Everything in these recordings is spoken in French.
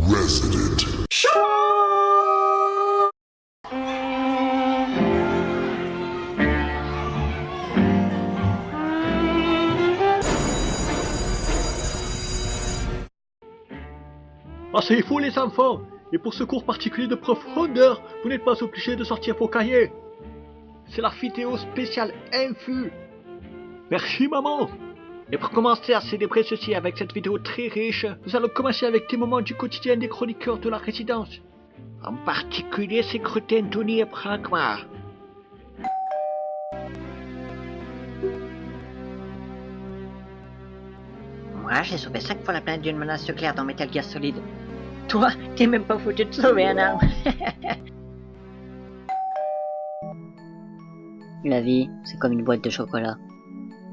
Resident. Ah, c'est fou les enfants! Et pour ce cours particulier de profondeur, vous n'êtes pas obligés de sortir vos cahiers. C'est la vidéo spéciale Infus. Merci maman! Et pour commencer à célébrer ceci avec cette vidéo très riche, nous allons commencer avec des moments du quotidien des chroniqueurs de la résidence. En particulier ces crétins Tony et Pragma. Moi, j'ai sauvé 5 fois la planète d'une menace nucléaire dans Metal Gear Solid. Toi, t'es même pas foutu de sauver un arbre. La vie, c'est comme une boîte de chocolat.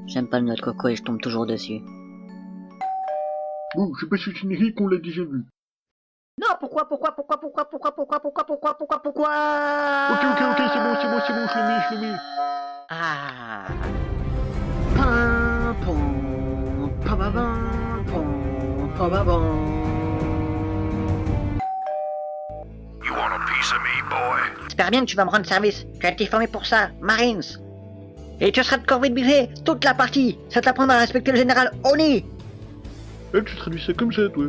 J'aime pas le noix de coco et je tombe toujours dessus. Bon, je sais pas si c'est une qu'on l'a déjà vu. Non, pourquoi Ok, c'est bon, je le mets. Ah. Pam, pom, pam, pam, pom, pam, pam. You want a piece of me, boy? J'espère bien que tu vas me rendre service. Tu as été formé pour ça, Marines. Et tu seras de corvée de baiser toute la partie. Ça t'apprendra à respecter le général Oni. Tu traduis ça comme ça, toi.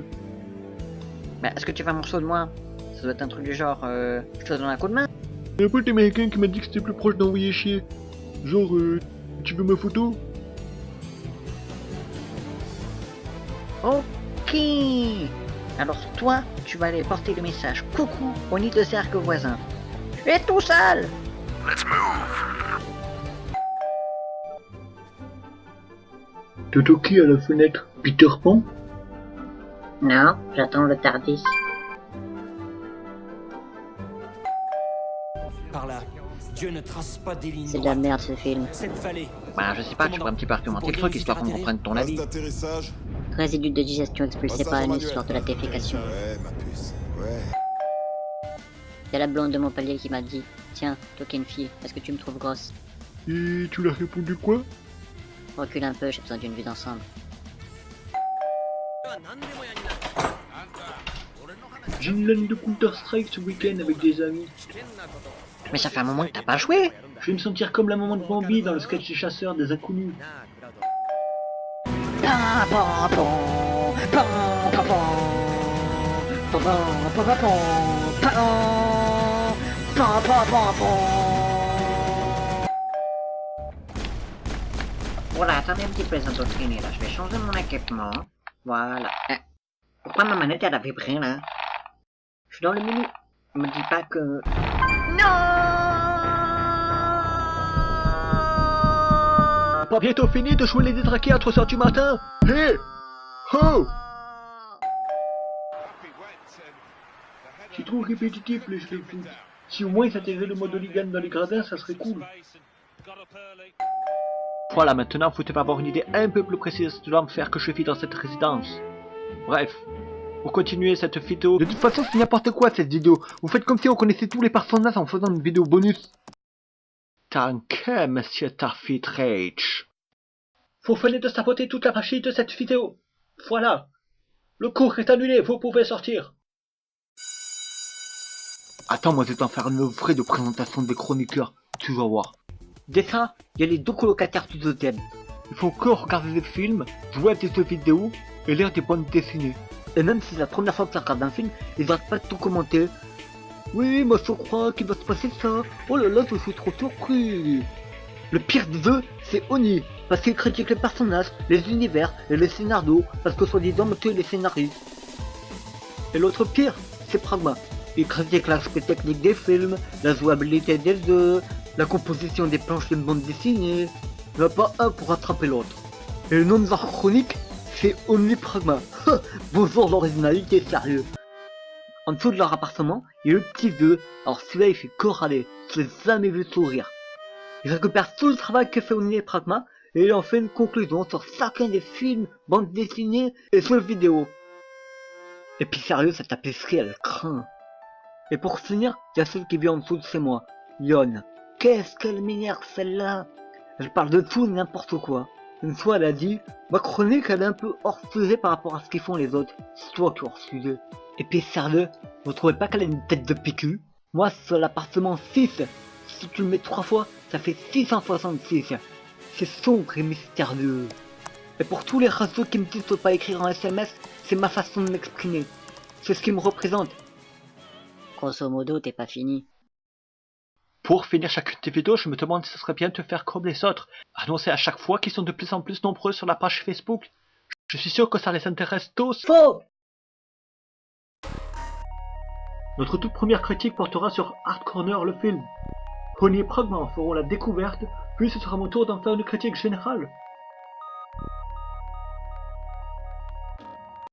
Mais est-ce que tu veux un morceau de moi? Ça doit être un truc du genre, je te donne un coup de main. Il y a un pote américain qui m'a dit que c'était plus proche d'envoyer chier. Genre, tu veux ma photo? Ok. Alors toi, tu vas aller porter le message coucou au nid de cercle voisin. Tu es tout seul. Let's move. T'as toqué à la fenêtre, Peter Pan? Non, j'attends le Tardis. Par là, Dieu ne trace pas des lignes C'est de la droites. merde ce film. Cette vallée. Bah je sais pas, tu pourrais un petit peu argumenter le truc histoire qu'on comprenne ton avis. d'atterrissage. Résidus de digestion expulsés par l'anus lors de la défécation. Ouais, ma puce. Ouais. Y'a la blonde de Montpellier qui m'a dit tiens, toi qui es une fille, est-ce que tu me trouves grosse? Et tu l'as répondu quoi? Recule un peu, j'ai besoin d'une vue d'ensemble. J'ai une LAN de Counter-Strike ce week-end avec des amis. Mais ça fait un moment que t'as pas joué. Je vais me sentir comme la maman de Bambi dans le sketch des chasseurs des inconnus. Voilà, attendez un petit peu les endoctrinés là, je vais changer mon équipement. Voilà. Pourquoi ma manette elle a vibré là? Je suis dans le menu. Me dis pas que... Non! Pas bientôt fini de jouer les détraqués à 3h du matin? Hé! Ho! C'est trop répétitif les jeux de foot. Si au moins ils intégraient le mode hooligan dans les gradins, ça serait cool. Voilà, maintenant vous devez avoir une idée un peu plus précise de l'enfer que je vis dans cette résidence. Bref, pour continuer cette vidéo, de toute façon c'est n'importe quoi cette vidéo. Vous faites comme si on connaissait tous les personnages en faisant une vidéo bonus. T'inquiète, monsieur Tarfit Rage. Vous venez de saboter toute la partie de cette vidéo. Voilà. Le cours est annulé, vous pouvez sortir. Attends, moi je vais t'en faire une vraie de présentation des chroniqueurs. Tu vas voir. Dès ça, il y a les deux colocataires du deuxième. Il faut que regarder des films, jouer à des jeux vidéo et lire des bandes dessinées. Et même si c'est la première fois que tu regardes un film, ils n'arrêtent pas de tout commenter. Oui, moi je crois qu'il va se passer ça. Oh là là, je suis trop surpris. Le pire des deux, c'est Oni, parce qu'il critique les personnages, les univers et les scénarios, parce que soi-disant motive les scénaristes. Et l'autre pire, c'est Pragma. Il critique l'aspect technique des films, la jouabilité des jeux, la composition des planches de bande dessinée. Il n'y en a pas un pour rattraper l'autre. Et le nom de leur chronique, c'est Omnipragma. Bonjour l'originalité, sérieux. En dessous de leur appartement, il y a le petit vieux. Alors celui-là il fait que râler, je l'ai jamais vu sourire. Il récupère tout le travail que fait Omnipragma et il en fait une conclusion sur chacun des films, bandes dessinées et jeux vidéo. Et puis sérieux, cette tapisserie elle craint. Et pour finir, il y a celle qui vit en dessous de chez moi, Yon. Qu'est-ce qu'elle m'énerve celle-là? Elle parle de tout et n'importe quoi. Une fois, elle a dit, ma chronique, elle est un peu hors sujet par rapport à ce qu'ils font les autres. C'est toi qui es hors sujet. Et puis, sérieux, vous trouvez pas qu'elle a une tête de PQ? Moi, sur l'appartement 6, si tu le mets 3 fois, ça fait 666. C'est sombre et mystérieux. Et pour tous les réseaux qui me disent de pas écrire en SMS, c'est ma façon de m'exprimer. C'est ce qui me représente. Grosso modo, t'es pas fini. Pour finir chacune des vidéos, je me demande si ce serait bien de faire comme les autres, annoncer à chaque fois qu'ils sont de plus en plus nombreux sur la page Facebook. Je suis sûr que ça les intéresse tous. Faux! Notre toute première critique portera sur Hard Corner, le film. Pony et Pragma en feront la découverte, puis ce sera mon tour d'en faire une critique générale.